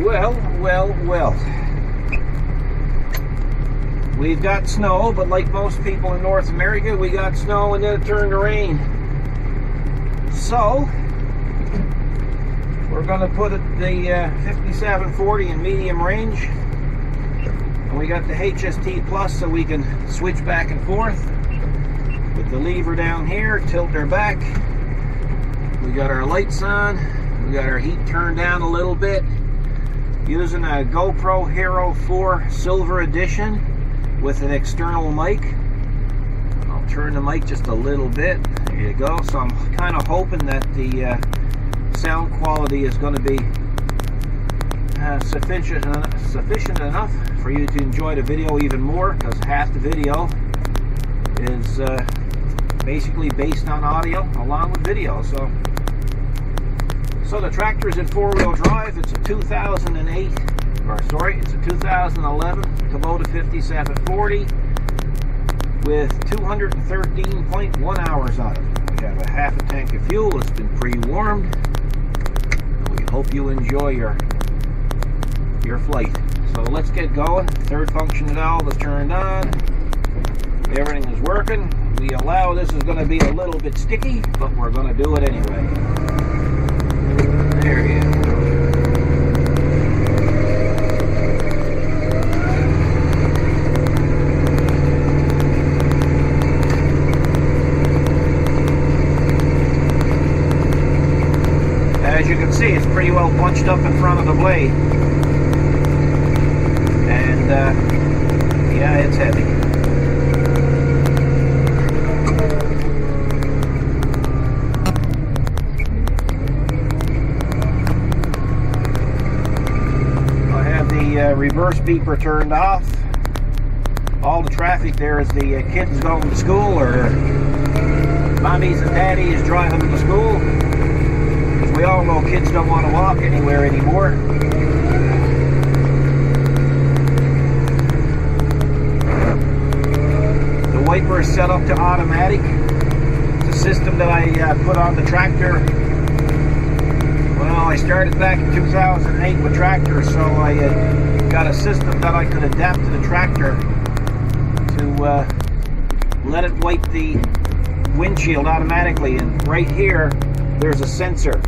Well. We've got snow, but like most people in North America, we got snow and then it turned to rain. So, we're going to put the 5740 in medium range. And we got the HST Plus so we can switch back and forth. With the lever down here, tilt her back. We got our lights on. We got our heat turned down a little bit. Using a GoPro Hero 4 Silver Edition with an external mic. I'll turn the mic just a little bit. There you go. So I'm kind of hoping that the sound quality is going to be sufficient enough for you to enjoy the video even more, because half the video is basically based on audio along with video. So the tractor is in four-wheel drive. It's a 2011 Kubota 5740 with 213.1 hours on it. We have a half a tank of fuel. It's been pre-warmed. We hope you enjoy your flight. So let's get going. Third function valve is turned on. Everything is working. We allow this is going to be a little bit sticky, but we're going to do it anyway. There you go. As you can see, it's pretty well bunched up in front of the blade. And yeah, it's heavy. Reverse beeper turned off. All the traffic there is the kids going to school, or mommies and daddies driving them to school, because we all know kids don't want to walk anywhere anymore. The wiper is set up to automatic. It's a system that I put on the tractor. Well, I started back in 2008 with tractors, so I got a system that I could adapt to the tractor to let it wipe the windshield automatically. And right here, there's a sensor.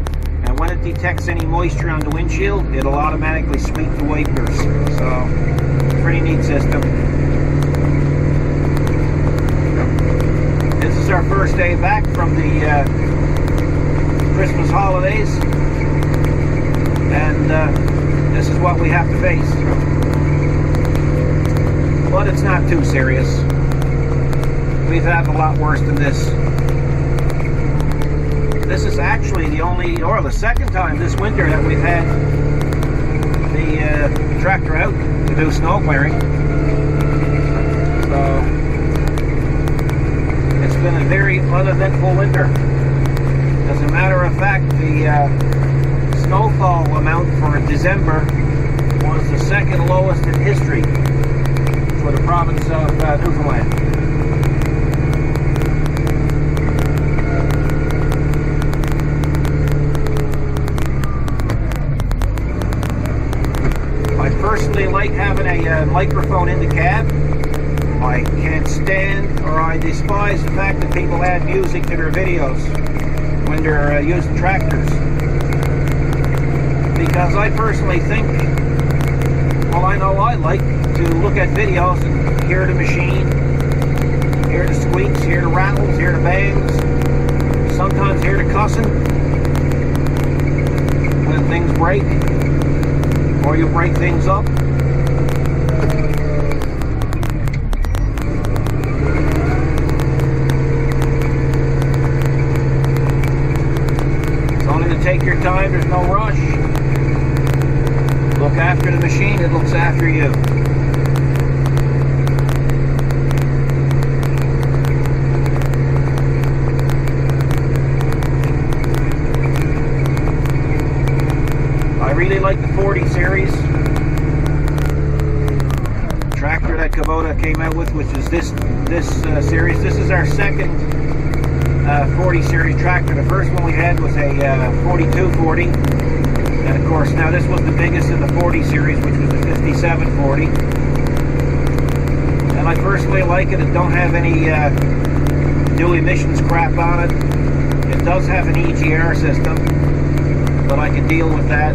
And when it detects any moisture on the windshield, it'll automatically sweep the wipers. So, pretty neat system. This is our first day back from the Christmas holidays. And this is what we have to face. But it's not too serious. We've had a lot worse than this. This is actually the only, or the second time this winter that we've had the tractor out to do snow clearing. So it's been a very uneventful winter. As a matter of fact, the snowfall amount for December was the second lowest in history for the province of Newfoundland. I personally like having a microphone in the cab. I can't stand, or I despise the fact that people add music to their videos when they're using tractors. Because I personally think, well, I know I like to look at videos and hear the machine, hear the squeaks, hear the rattles, hear the bangs, sometimes hear the cussing when things break, or you break things up. It's only to take your time, there's no rush. Look after the machine, it looks after you. I really like the 40 series tractor that Kubota came out with, which is this series. This is our second 40 series tractor. The first one we had was a 4240. And of course, now this was the biggest in the 40 series, which was the 5740. And I personally like it. It don't have any new emissions crap on it. It does have an EGR system, but I can deal with that.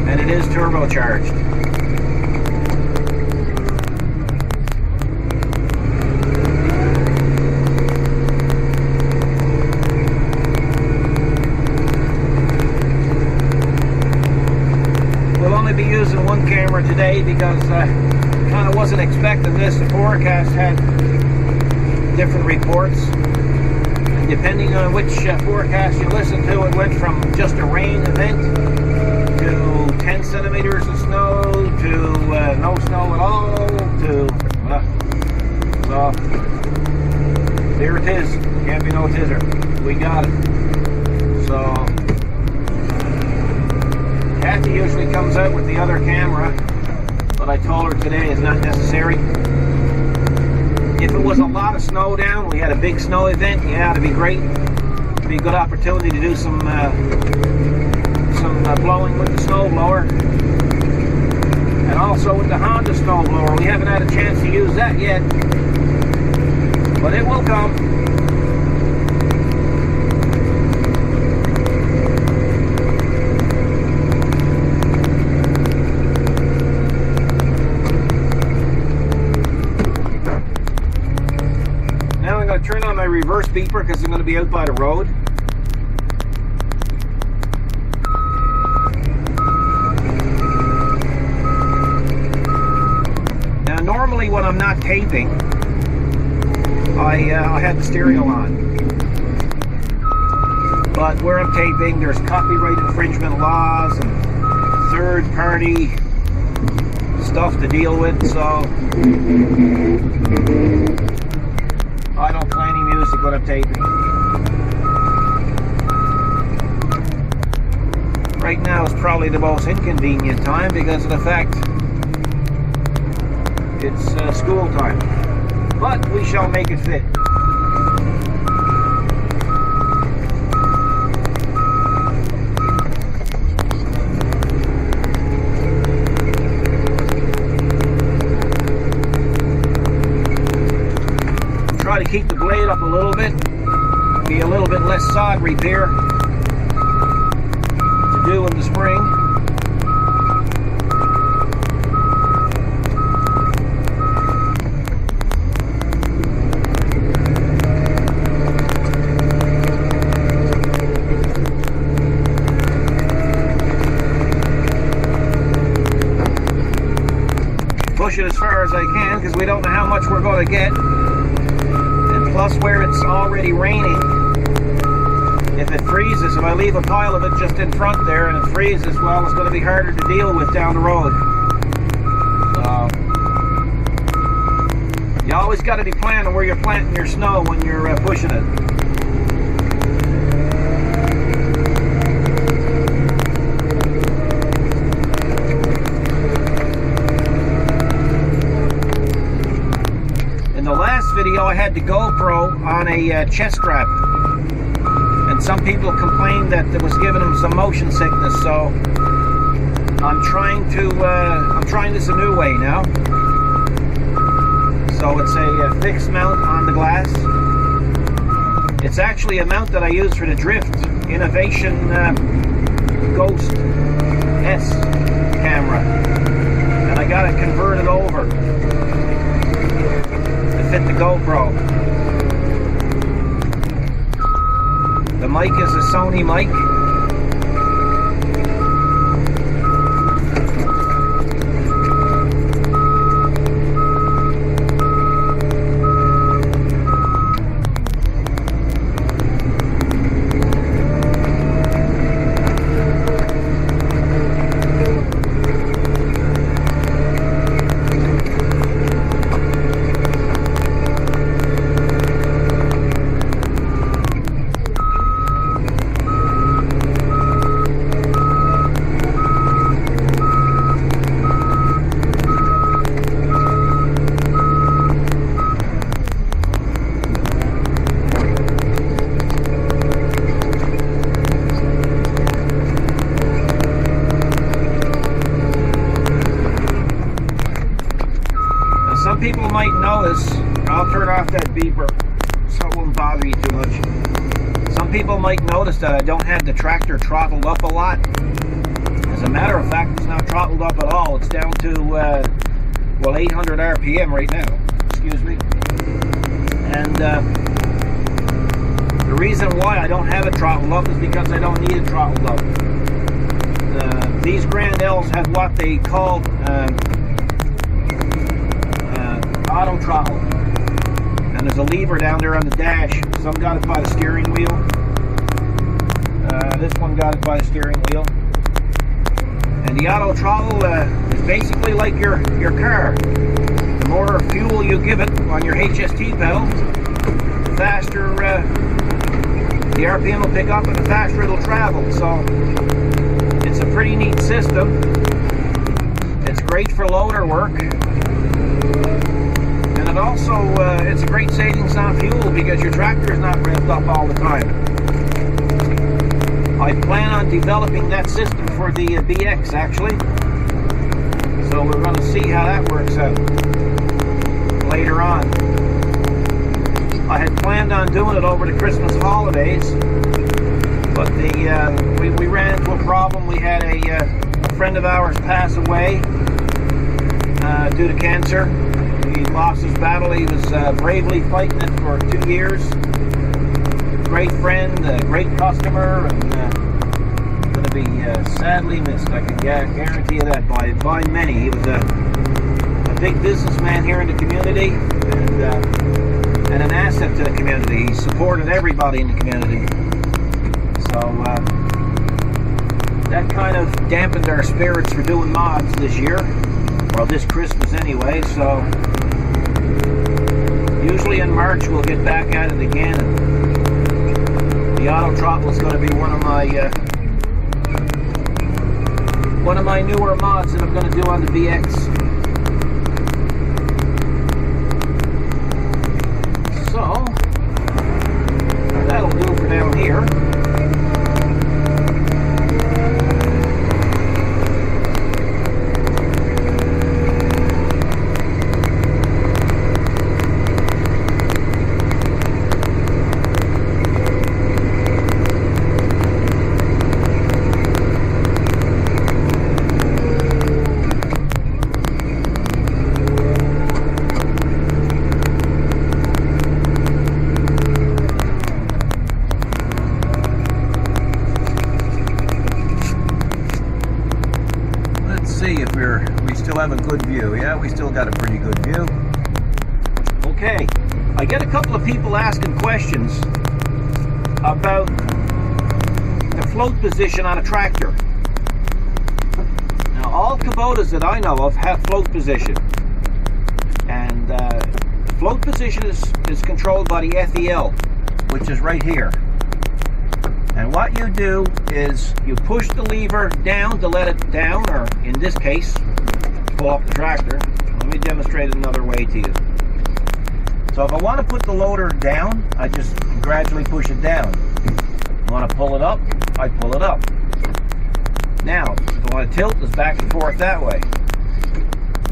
And it is turbocharged. We'll only be using one camera today because I kind of wasn't expecting this. The forecast had different reports. And depending on which forecast you listen to, it went from just a rain event to 10 centimeters of snow to no snow at all to so there it is. Can't be no tizzer. We got it. So Kathy usually comes out with the other camera, but I told her today is not necessary. If it was a lot of snow down, we had a big snow event, yeah, it'd be great. It'd be a good opportunity to do some blowing with the snow blower, and also with the Honda snow blower. We haven't had a chance to use that yet, but it will come. Now I'm going to turn on my reverse beeper because I'm going to be out by the road. Normally when I'm not taping, I have the stereo on. But where I'm taping, there's copyright infringement laws and third-party stuff to deal with, so I don't play any music when I'm taping. Right now is probably the most inconvenient time because of the fact it's school time, but we shall make it fit. Try to keep the blade up a little bit, be a little bit less sod repair to do in the spring. Push it as far as I can because we don't know how much we're going to get, and plus where it's already raining, if it freezes, if I leave a pile of it just in front there and it freezes, well, it's going to be harder to deal with down the road. So you always got to be planning where you're planting your snow when you're pushing it. Video I had the GoPro on a chest strap, and some people complained that it was giving them some motion sickness, so I'm trying this a new way now. So it's a fixed mount on the glass. It's actually a mount that I use for the drift Innovation Ghost S camera, and I got it converted over fit the GoPro. The mic is a Sony mic. off that beeper so it won't bother you too much. Some people might notice that I don't have the tractor throttled up a lot. As a matter of fact, it's not throttled up at all. It's down to, well, 800 RPM right now. Excuse me. And the reason why I don't have it throttled up is because I don't need it throttled up. These Grand L's have what they call auto throttle. And there's a lever down there on the dash. Some got it by the steering wheel. This one got it by the steering wheel. And the auto throttle is basically like your car. The more fuel you give it on your HST pedal, the faster the RPM will pick up and the faster it'll travel. So it's a pretty neat system. It's great for loader work. And it also, it's a great savings on fuel because your tractor is not revved up all the time. I plan on developing that system for the BX actually. So we're going to see how that works out later on. I had planned on doing it over the Christmas holidays, but we ran into a problem. We had a friend of ours pass away due to cancer. He lost his battle. He was bravely fighting it for 2 years. Great friend, great customer, and going to be sadly missed. I can guarantee you that by many. He was a big businessman here in the community and an asset to the community. He supported everybody in the community. So that kind of dampened our spirits for doing mods this year. Well, this Christmas anyway. So usually in March we'll get back at it again. And the auto throttle is going to be one of my newer mods that I'm going to do on the BX. So that'll do for down here. Have a good view. Yeah, we still got a pretty good view. Okay, I get a couple of people asking questions about the float position on a tractor. Now, all Kubotas that I know of have float position, and float position is controlled by the FEL, which is right here. And what you do is you push the lever down to let it down, or in this case, pull up the tractor. Let me demonstrate another way to you. So if I want to put the loader down, I just gradually push it down. I want to pull it up, I pull it up. Now, if I want to tilt, it's back and forth that way.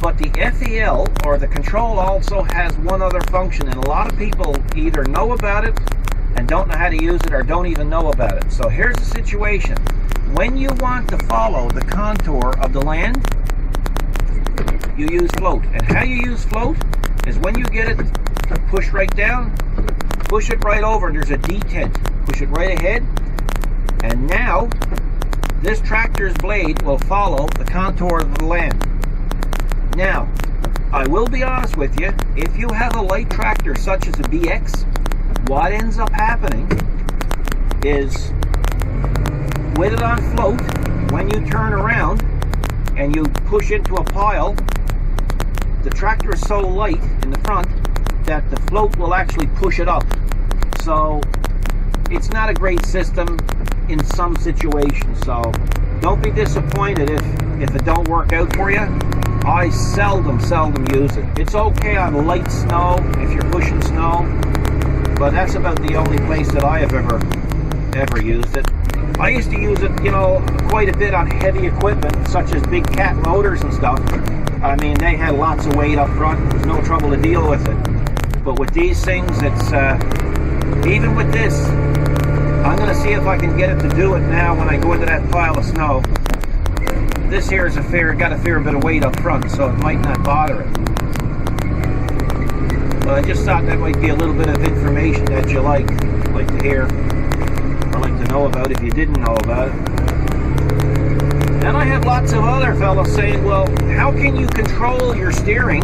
But the FEL, or the control, also has one other function, and a lot of people either know about it and don't know how to use it, or don't even know about it. So here's the situation. When you want to follow the contour of the land, you use float. And how you use float is when you get it push right down, push it right over, there's a detent, push it right ahead, and now this tractor's blade will follow the contour of the land. Now, I will be honest with you, if you have a light tractor such as a BX, what ends up happening is with it on float, when you turn around and you push into a pile, the tractor is so light in the front that the float will actually push it up. So it's not a great system in some situations. So don't be disappointed if it don't work out for you. I seldom use it. It's okay on light snow if you're pushing snow, but that's about the only place that I have ever used it. I used to use it, you know, quite a bit on heavy equipment such as big cat loaders and stuff. I mean, they had lots of weight up front. There's no trouble to deal with it. But with these things, it's even with this, I'm going to see if I can get it to do it now when I go into that pile of snow. This here is got a fair bit of weight up front, so it might not bother it. But I just thought that might be a little bit of information that you like to hear, or like to know about if you didn't know about it. And I have lots of other fellows saying, well, how can you control your steering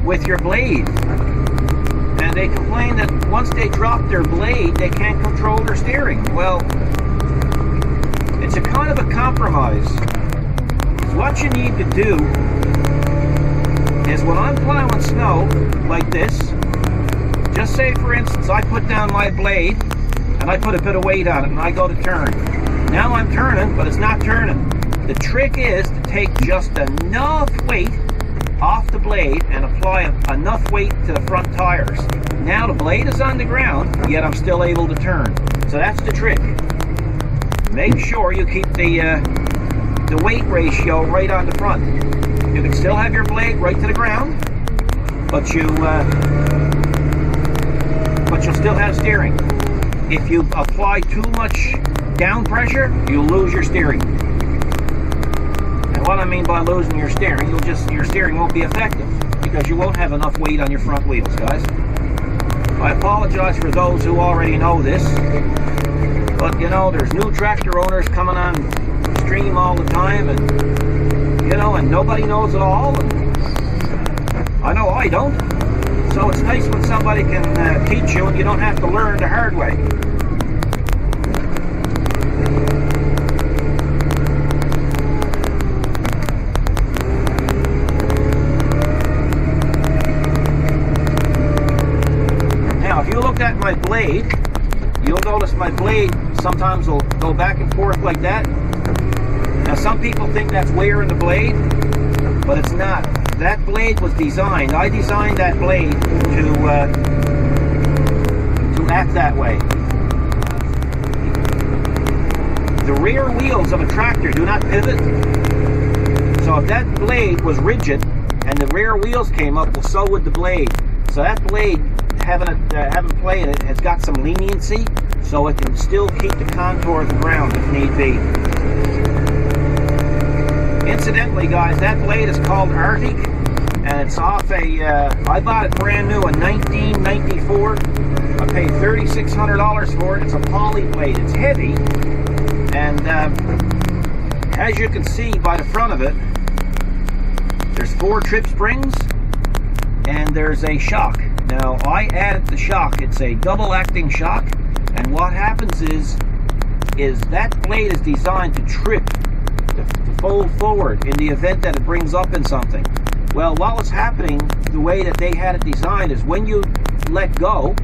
with your blade? And they complain that once they drop their blade, they can't control their steering. Well, it's a kind of a compromise. What you need to do is when I'm plowing snow like this, just say for instance I put down my blade and I put a bit of weight on it and I go to turn. Now I'm turning, but it's not turning. The trick is to take just enough weight off the blade and apply enough weight to the front tires. Now the blade is on the ground, yet I'm still able to turn. So that's the trick. Make sure you keep the weight ratio right on the front. You can still have your blade right to the ground, but you'll still have steering. If you apply too much down pressure, you'll lose your steering. And what I mean by losing your steering, your steering won't be effective because you won't have enough weight on your front wheels, guys. I apologize for those who already know this, but you know, there's new tractor owners coming on stream all the time, and you know, and nobody knows it all. And I know I don't. So it's nice when somebody can teach you and you don't have to learn the hard way. Now, if you looked at my blade, you'll notice my blade sometimes will go back and forth like that. Now, some people think that's wear in the blade, but it's not. That blade was designed, I designed that blade to act that way. The rear wheels of a tractor do not pivot. So if that blade was rigid and the rear wheels came up, well, so would the blade. So that blade, having played it, has got some leniency, so it can still keep the contour of the ground if need be. Incidentally, guys, that blade is called Arctic, and it's off I bought it brand new in 1994. I paid $3,600 for it. It's a poly blade. It's heavy, and as you can see by the front of it, there's 4 trip springs, and there's a shock. Now, I added the shock. It's a double acting shock, and what happens is that blade is designed to trip, to fold forward in the event that it brings up in something. Well, what was happening, the way that they had it designed, is when you let go,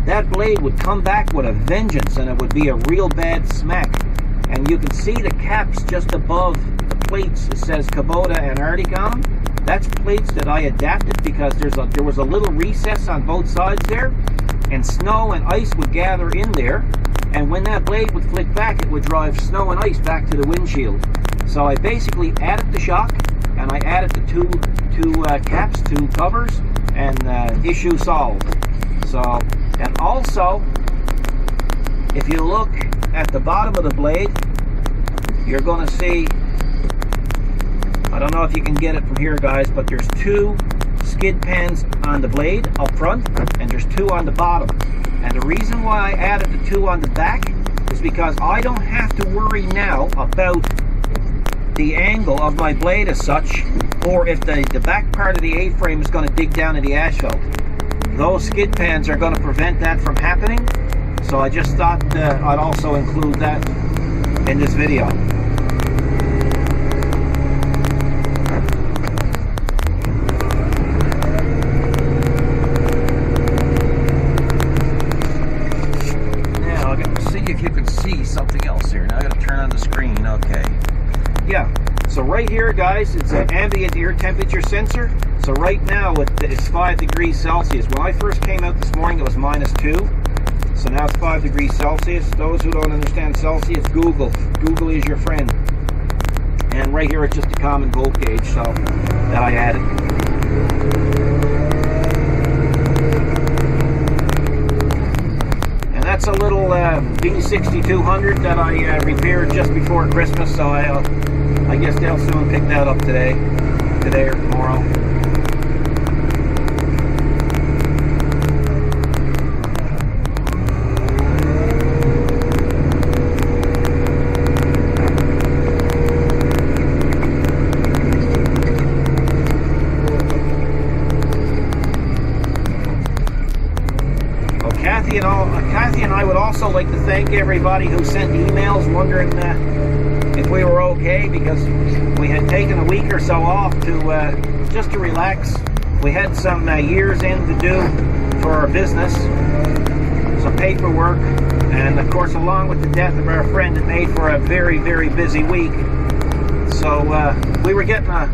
that blade would come back with a vengeance, and it would be a real bad smack. And you can see the caps just above the plates. It says Kubota and Arctic on them. That's plates that I adapted because there was a little recess on both sides there, and snow and ice would gather in there, and when that blade would flick back, it would drive snow and ice back to the windshield. So I basically added the shock, and I added the two caps, 2 covers, and issue solved. So, and also, if you look at the bottom of the blade, you're going to see, I don't know if you can get it from here, guys, but there's 2 skid pans on the blade up front, and there's 2 on the bottom. And the reason why I added the 2 on the back is because I don't have to worry now about the angle of my blade as such, or if the back part of the A-frame is going to dig down in the asphalt. Those skid pans are going to prevent that from happening, so I just thought I'd also include that in this video. Now I got to see if you can see something else here. Now I got to turn on the screen. Okay. Yeah, so right here, guys, it's an ambient air temperature sensor. So right now it's 5 degrees Celsius. When I first came out this morning, it was -2. So now it's 5 degrees Celsius. Those who don't understand Celsius, Google. Google is your friend. And right here, it's just a common volt gauge, so that I added. That's a little B6200 that I repaired just before Christmas, so I guess they'll soon pick that up today or tomorrow. Kathy and I would also like to thank everybody who sent emails wondering if we were okay, because we had taken a week or so off to just to relax. We had some years in to do for our business, some paperwork, and of course, along with the death of our friend, it made for a very, very busy week. So we were getting a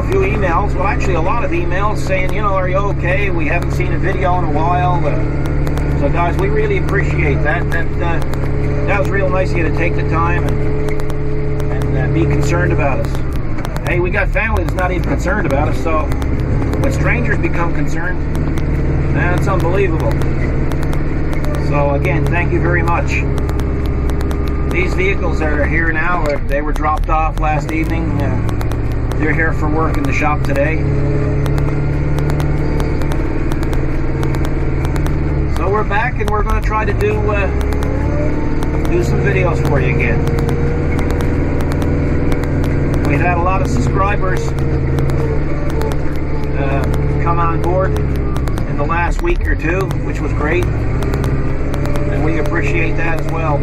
few emails, well, actually a lot of emails saying, are you okay? We haven't seen a video in a while. So guys, we really appreciate that. That was real nice of you to take the time and be concerned about us. Hey, we got family that's not even concerned about us, so when strangers become concerned, man, it's unbelievable. So again, thank you very much. These vehicles that are here now, they were dropped off last evening. They're here for work in the shop today. So we're back, and we're going to try to do some videos for you again. We had a lot of subscribers come on board in the last week or two, which was great, and we appreciate that as well.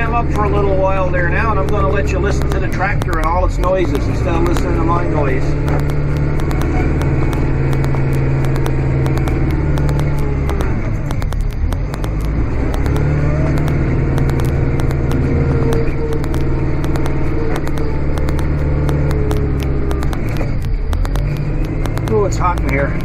Up for a little while there now, and I'm going to let you listen to the tractor and all its noises instead of listening to my noise. Oh, it's hot in here.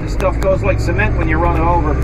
Stuff goes like cement when you run it over.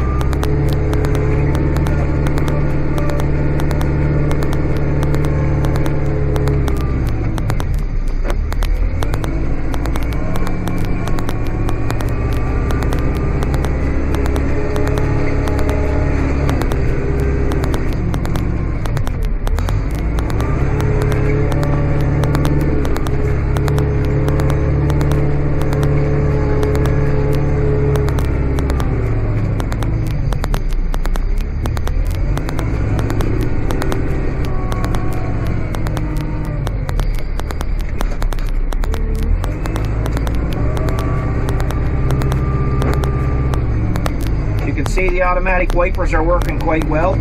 See, the automatic wipers are working quite well.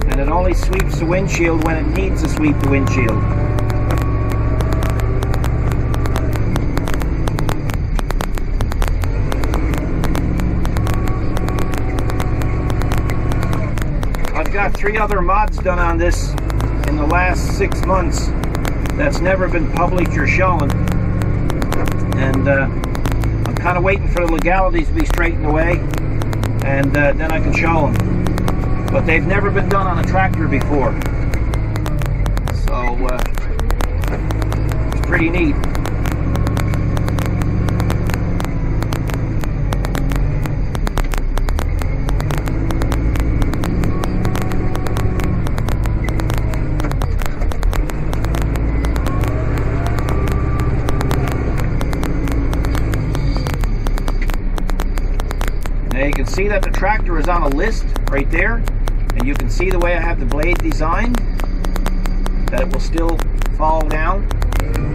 And it only sweeps the windshield when it needs to sweep the windshield. I've got 3 other mods done on this in the last 6 months that's never been published or shown. And I'm kind of waiting for the legalities to be straightened away, and then I can show them. But they've never been done on a tractor before. so it's pretty neat. Now you can see that the tractor is on a list right there, and you can see the way I have the blade designed, that it will still fall down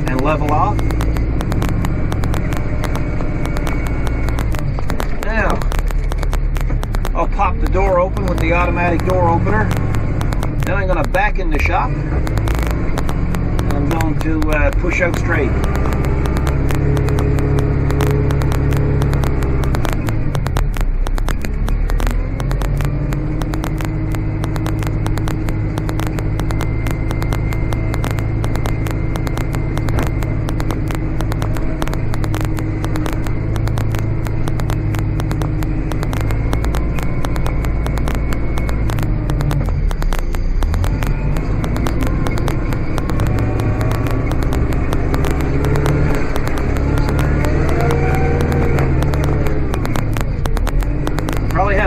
and level off. Now, I'll pop the door open with the automatic door opener. Then I'm going to back in the shop, and I'm going to push out straight.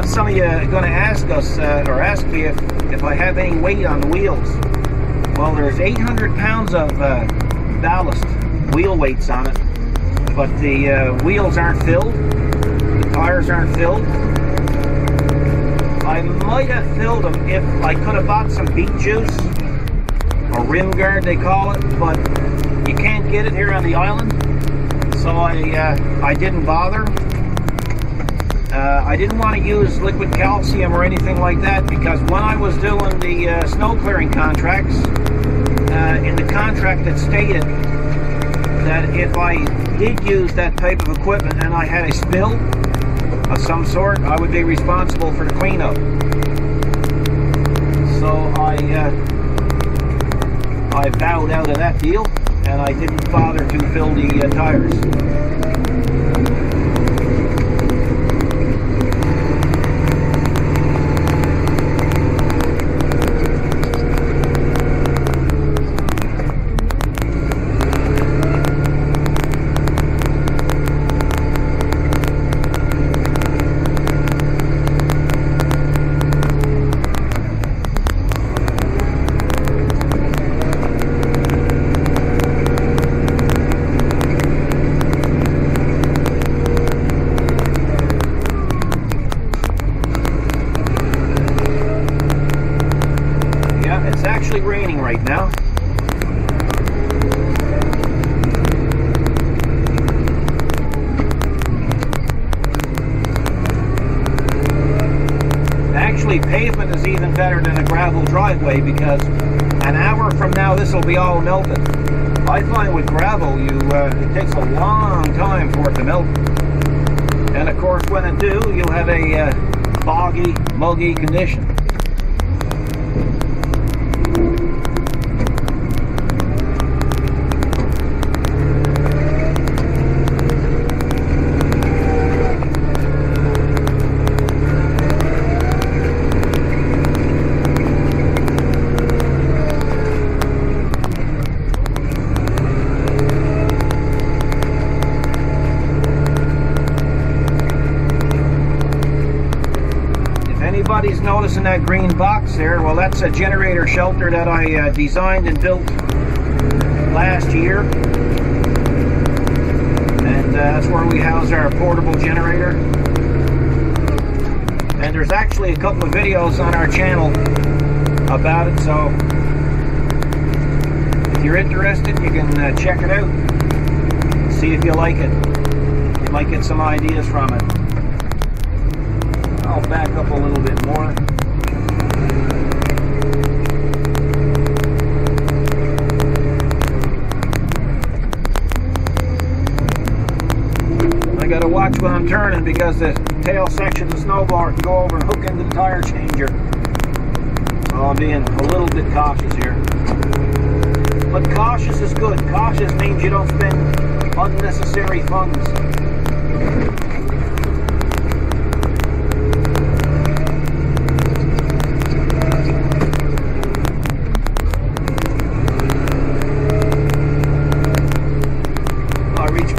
Some of you are going to ask us or ask me if I have any weight on the wheels. Well, there's 800 pounds of ballast wheel weights on it, but the wheels aren't filled, the tires aren't filled. I might have filled them if I could have bought some beet juice or rim guard they call it, but you can't get it here on the island, so I didn't bother. I didn't want to use liquid calcium or anything like that, because when I was doing the snow clearing contracts, in the contract it stated that if I did use that type of equipment and I had a spill of some sort, I would be responsible for the cleanup. So I bowed out of that deal, and I didn't bother to fill the tires. It's actually raining right now. Actually, pavement is even better than a gravel driveway, because an hour from now this will be all melted. I find with gravel, it takes a long time for it to melt. And of course, when it do, you'll have a boggy, muggy condition. Anybody's noticing that green box there, well, that's a generator shelter that I designed and built last year, and that's where we house our portable generator. And there's actually a couple of videos on our channel about it, so if you're interested, you can check it out, see if you like it. You might get some ideas from it. I'll back up a little bit more. I gotta watch when I'm turning, because the tail section of the snowblower can go over and hook into the tire changer. So I'm being a little bit cautious here. But cautious is good. Cautious means you don't spend unnecessary funds.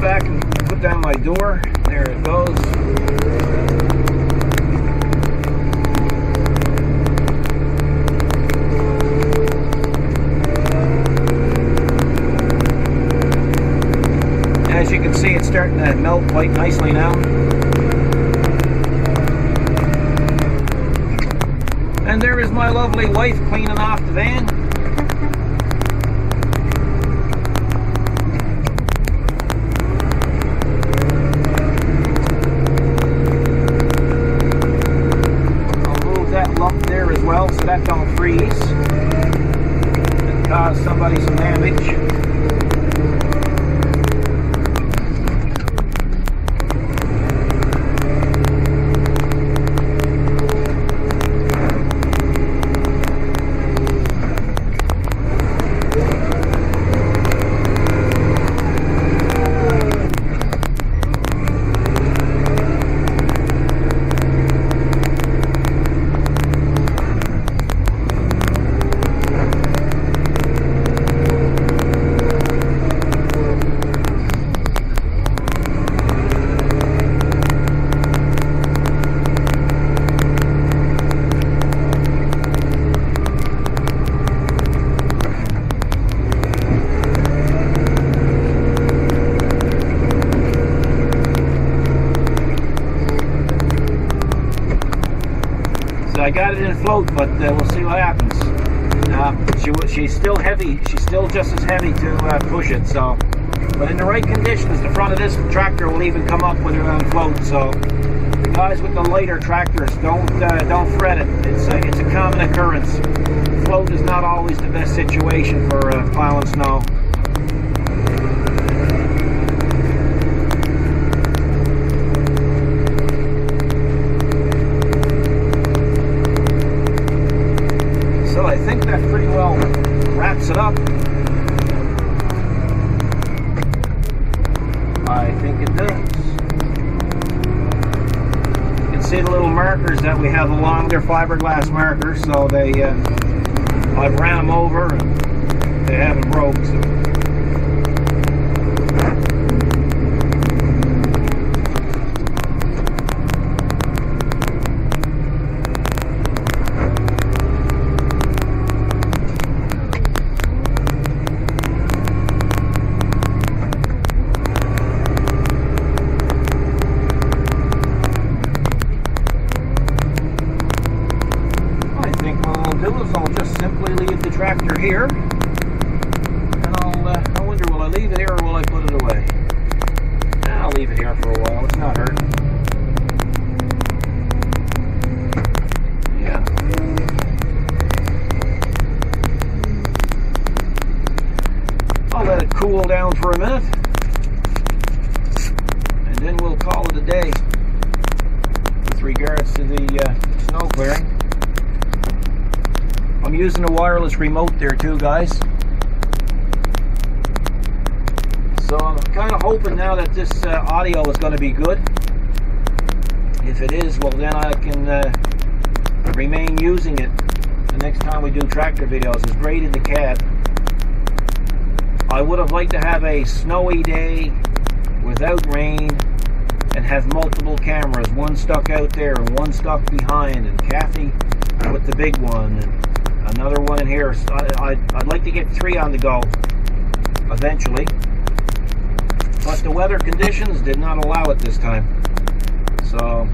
back and put down my door. There it goes. As you can see, it's starting to melt quite nicely now. And there is my lovely wife cleaning off the van. I'll move that lump there as well so that don't freeze and cause somebody some damage. I got it in float, but we'll see what happens. She's still heavy. She's still just as heavy to push it. So, but in the right conditions, the front of this tractor will even come up with it on float. So, the guys with the lighter tractors, don't fret it. It's a common occurrence. Float is not always the best situation for plowing snow. So I think that pretty well wraps it up. I think it does. You can see the little markers that we have along. They're fiberglass markers, so I've ran them over and they haven't broke. So. I'll just simply leave the tractor here, and I wonder, will I leave it here or will I put it away? I'll leave it here for a while. It's not hurting. Yeah. I'll let it cool down for a minute, and then we'll call it a day with regards to the snow clearing. I'm using a wireless remote there too, guys. So I'm kind of hoping now that this audio is going to be good. If it is, well then I can remain using it the next time we do tractor videos. It's great in the cab. I would have liked to have a snowy day without rain and have multiple cameras, one stuck out there and one stuck behind, and Kathy with the big one, and another one in here. So I'd like to get 3 on the go eventually, but the weather conditions did not allow it this time. So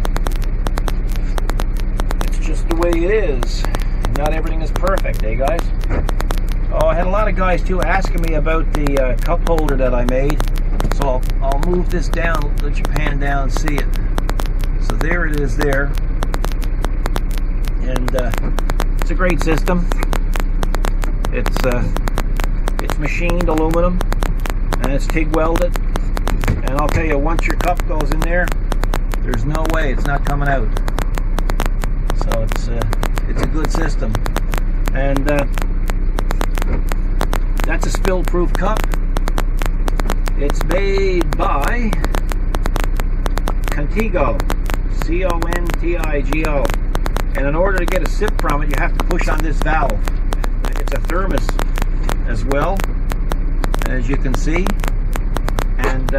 it's just the way it is. Not everything is perfect, eh guys? Oh, I had a lot of guys too asking me about the cup holder that I made. So I'll move this down, let you pan down and see it. So there it is there. And it's a great system. It's machined aluminum and it's TIG welded. And I'll tell you, once your cup goes in there, there's no way it's not coming out. So it's a good system. And that's a spill-proof cup. It's made by Contigo, C-O-N-T-I-G-O. And in order to get a sip from it, you have to push on this valve. It's a thermos as well, as you can see. And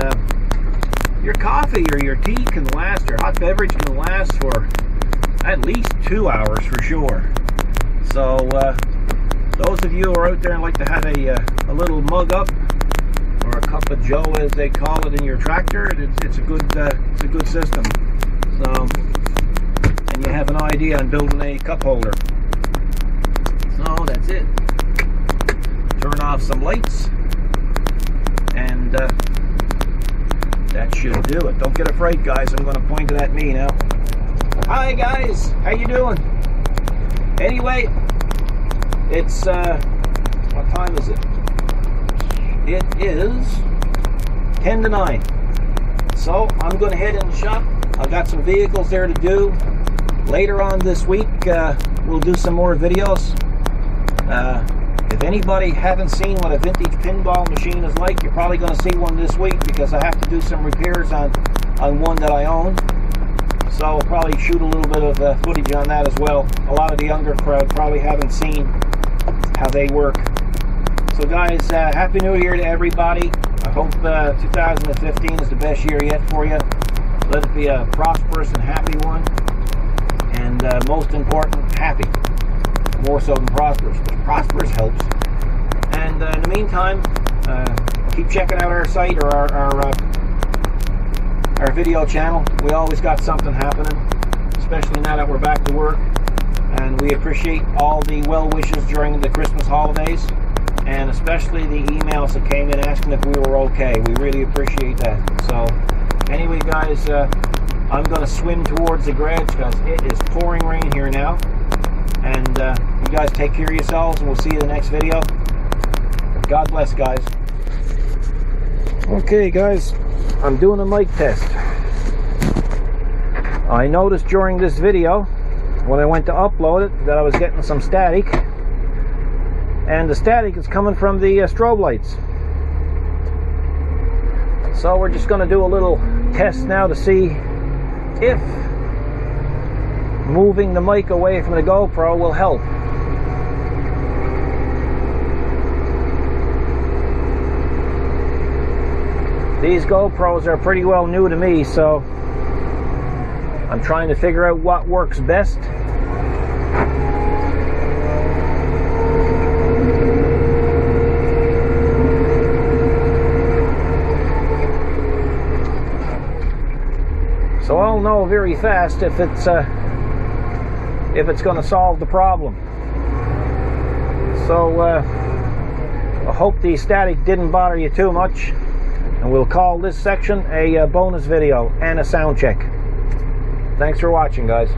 coffee or your tea can last, or hot beverage can last for at least 2 hours for sure. So those of you who are out there and like to have a little mug up, or a cup of joe as they call it in your tractor, it's a good system. So, and you have an idea on building a cup holder. So that's it. Turn off some lights, and that should do it. Don't get afraid, guys. I'm going to point it at me now. Hi guys, how you doing? Anyway, it's what time is it? It is 10 to 9. So I'm going to head in the shop. I've got some vehicles there to do. Later on this week, we'll do some more videos. If anybody hasn't seen what a vintage pinball machine is like, you're probably going to see one this week, because I have to do some repairs on one that I own. So I'll probably shoot a little bit of footage on that as well. A lot of the younger crowd probably haven't seen how they work. So guys, Happy New Year to everybody. I hope 2015 is the best year yet for you. Let it be a prosperous and happy one. And most important, happy. More so than prosperous, because prosperous helps. And in the meantime, keep checking out our site, or our video channel. We always got something happening, especially now that we're back to work. And we appreciate all the well wishes during the Christmas holidays, and especially the emails that came in asking if we were okay. We really appreciate that. So anyway guys, I'm going to swim towards the garage because it is pouring rain here now. And you guys take care of yourselves, and we'll see you in the next video. God bless, guys. Okay guys, I'm doing a mic test. I noticed during this video, when I went to upload it, that I was getting some static. And the static is coming from the strobe lights. So we're just going to do a little test now to see if moving the mic away from the GoPro will help. These GoPros are pretty well new to me, so I'm trying to figure out what works best. So I'll know very fast if it's going to solve the problem. So I hope the static didn't bother you too much, and we'll call this section a bonus video and a sound check. Thanks for watching, guys.